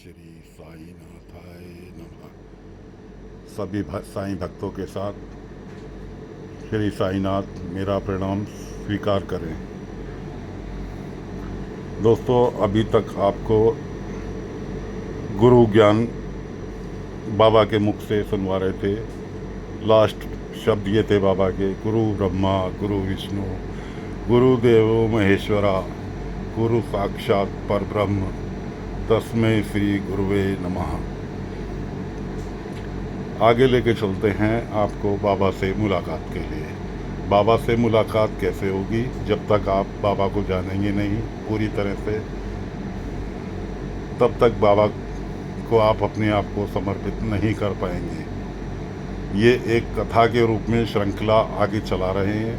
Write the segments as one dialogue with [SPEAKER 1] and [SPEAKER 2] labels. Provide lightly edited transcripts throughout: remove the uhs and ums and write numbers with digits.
[SPEAKER 1] श्री साईनाथाय नमः। सभी साईं भक्तों के साथ श्री साईनाथ मेरा प्रणाम स्वीकार करें। दोस्तों, अभी तक आपको गुरु ज्ञान बाबा के मुख से सुनवा रहे थे। लास्ट शब्द ये थे बाबा के, गुरु ब्रह्मा गुरु विष्णु गुरुदेवो महेश्वरा गुरु साक्षात परब्रह्म तस्मै श्री गुरुवे नमः। आगे लेके चलते हैं आपको बाबा से मुलाकात के लिए। बाबा से मुलाकात कैसे होगी जब तक आप बाबा को जानेंगे नहीं पूरी तरह से, तब तक बाबा को आप अपने आप को समर्पित नहीं कर पाएंगे। ये एक कथा के रूप में श्रृंखला आगे चला रहे हैं।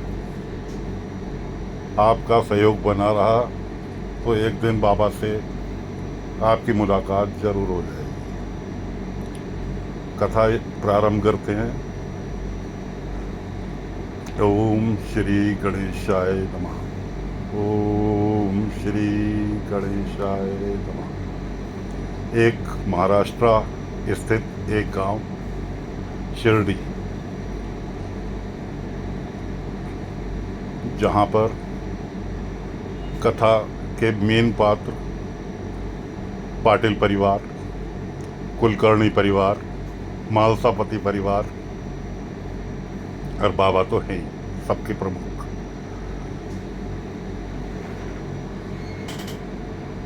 [SPEAKER 1] आपका सहयोग बना रहा तो एक दिन बाबा से आपकी मुलाकात जरूर हो जाएगी। कथा प्रारंभ करते हैं। ओम श्री गणेशाय नमः। ओम श्री गणेशाय नमः। एक महाराष्ट्र स्थित एक गांव शिरडी, जहां पर कथा के मेन पात्र पाटिल परिवार, कुलकर्णी परिवार, मालसापति परिवार और बाबा तो हैं ही सबके प्रमुख।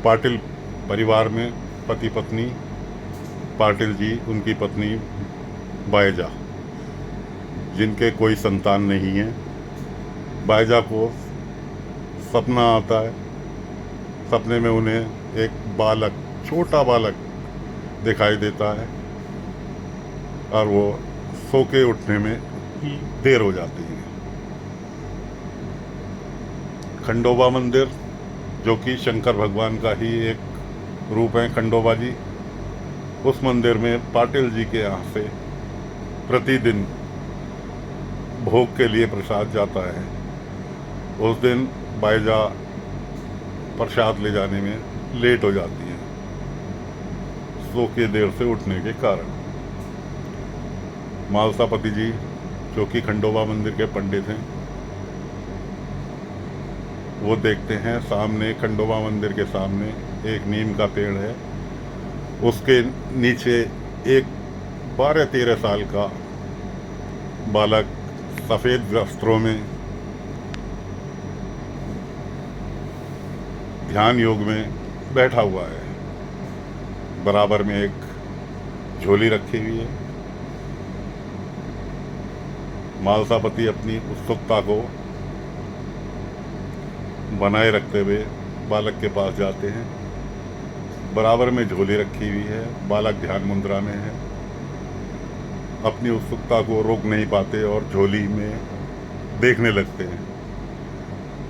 [SPEAKER 1] पाटिल परिवार में पति पत्नी पाटिल जी, उनकी पत्नी बायजा, जिनके कोई संतान नहीं है। बायजा को सपना आता है। सपने में उन्हें एक बालक, छोटा बालक दिखाई देता है और वो सो के उठने में देर हो जाती है। खंडोबा मंदिर, जो कि शंकर भगवान का ही एक रूप है खंडोबा जी, उस मंदिर में पाटिल जी के यहाँ से प्रतिदिन भोग के लिए प्रसाद जाता है। उस दिन बायजा प्रसाद ले जाने में लेट हो जाती है, सो के देर से उठने के कारण। मालसापति जी, जो कि खंडोबा मंदिर के पंडित हैं, वो देखते हैं सामने, खंडोबा मंदिर के सामने एक नीम का पेड़ है। उसके नीचे एक 12-13 साल का बालक सफ़ेद वस्त्रों में ध्यान योग में बैठा हुआ है। बराबर में एक झोली रखी हुई है। मालसापति अपनी उत्सुकता को बनाए रखते हुए बालक के पास जाते हैं। बराबर में झोली रखी हुई है, बालक ध्यान मुद्रा में है। अपनी उत्सुकता को रोक नहीं पाते और झोली में देखने लगते हैं।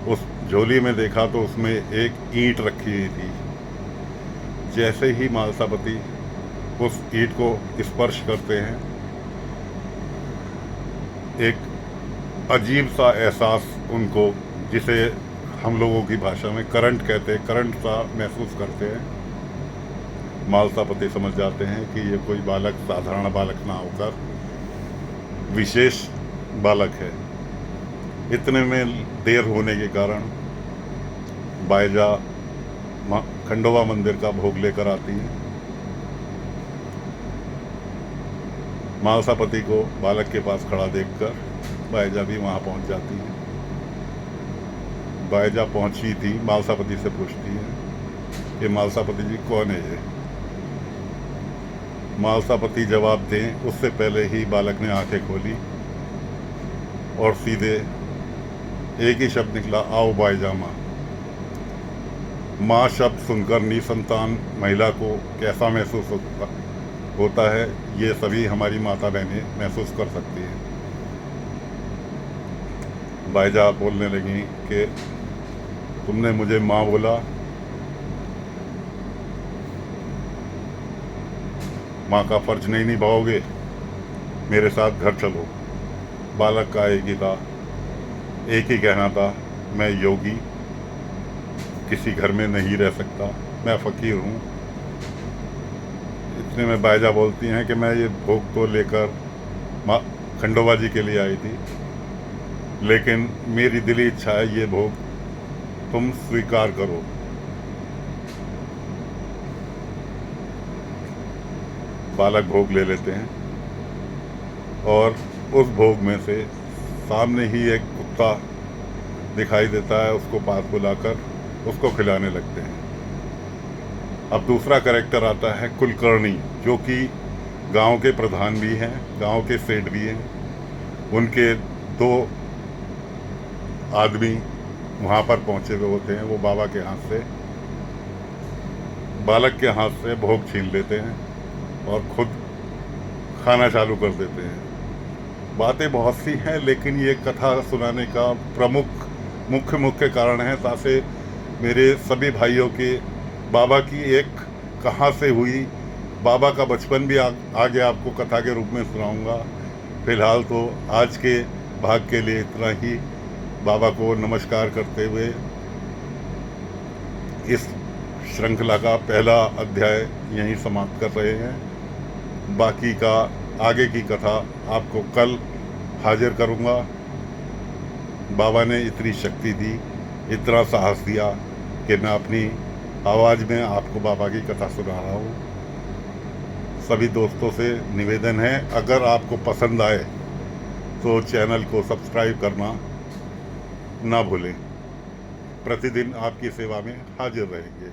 [SPEAKER 1] उस झोली में देखा तो उसमें एक ईंट रखी हुई थी। जैसे ही मालसापति उस ईंट को स्पर्श करते हैं, एक अजीब सा एहसास उनको, जिसे हम लोगों की भाषा में करंट कहते हैं, करंट सा महसूस करते हैं। मालसापति समझ जाते हैं कि ये कोई बालक साधारण बालक ना होकर विशेष बालक है। इतने में देर होने के कारण बायजा खंडोबा मंदिर का भोग लेकर आती है। मालसापति को बालक के पास खड़ा देखकर बायजा भी वहाँ पहुँच जाती है। बायजा पहुँची थी, मालसापति से पूछती है कि मालसापति जी कौन है ये। मालसापति जवाब दें उससे पहले ही बालक ने आंखें खोली और सीधे एक ही शब्द निकला, आओ बायजा माँ। माँ शब्द सुनकर निसंतान महिला को कैसा महसूस होता है, ये सभी हमारी माता बहनें महसूस कर सकती हैं। बायजा बोलने लगी कि तुमने मुझे माँ बोला, माँ का फर्ज नहीं निभाओगे, मेरे साथ घर चलो। बालक का एक ही कहना था, मैं योगी, किसी घर में नहीं रह सकता, मैं फ़कीर हूँ, इतने में बायजा बोलती हैं कि मैं ये भोग तो लेकर माँ खंडोबा जी के लिए आई थी, लेकिन मेरी दिली इच्छा है ये भोग तुम स्वीकार करो। बालक भोग ले लेते हैं और उस भोग में से सामने ही एक कुत्ता दिखाई देता है, उसको पास बुलाकर उसको खिलाने लगते हैं। अब दूसरा कैरेक्टर आता है कुलकर्णी, जो कि गांव के प्रधान भी हैं, गांव के सेठ भी हैं। उनके दो आदमी वहाँ पर पहुँचे हुए होते हैं। वो बाबा के हाथ से, बालक के हाथ से भोग छीन लेते हैं और खुद खाना चालू कर देते हैं। बातें बहुत सी हैं, लेकिन ये कथा सुनाने का मुख्य कारण है ताकि मेरे सभी भाइयों के बाबा की एक कहाँ से हुई, बाबा का बचपन भी आगे आपको कथा के रूप में सुनाऊंगा। फिलहाल तो आज के भाग के लिए इतना ही। बाबा को नमस्कार करते हुए इस श्रृंखला का पहला अध्याय यहीं समाप्त कर रहे हैं। बाकी का आगे की कथा आपको कल हाजिर करूंगा। बाबा ने इतनी शक्ति दी, इतना साहस दिया कि मैं अपनी आवाज़ में आपको बाबा की कथा सुना रहा हूँ। सभी दोस्तों से निवेदन है, अगर आपको पसंद आए तो चैनल को सब्सक्राइब करना ना भूलें। प्रतिदिन आपकी सेवा में हाजिर रहेंगे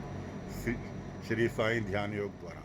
[SPEAKER 1] श्री साईं ध्यान योग द्वारा।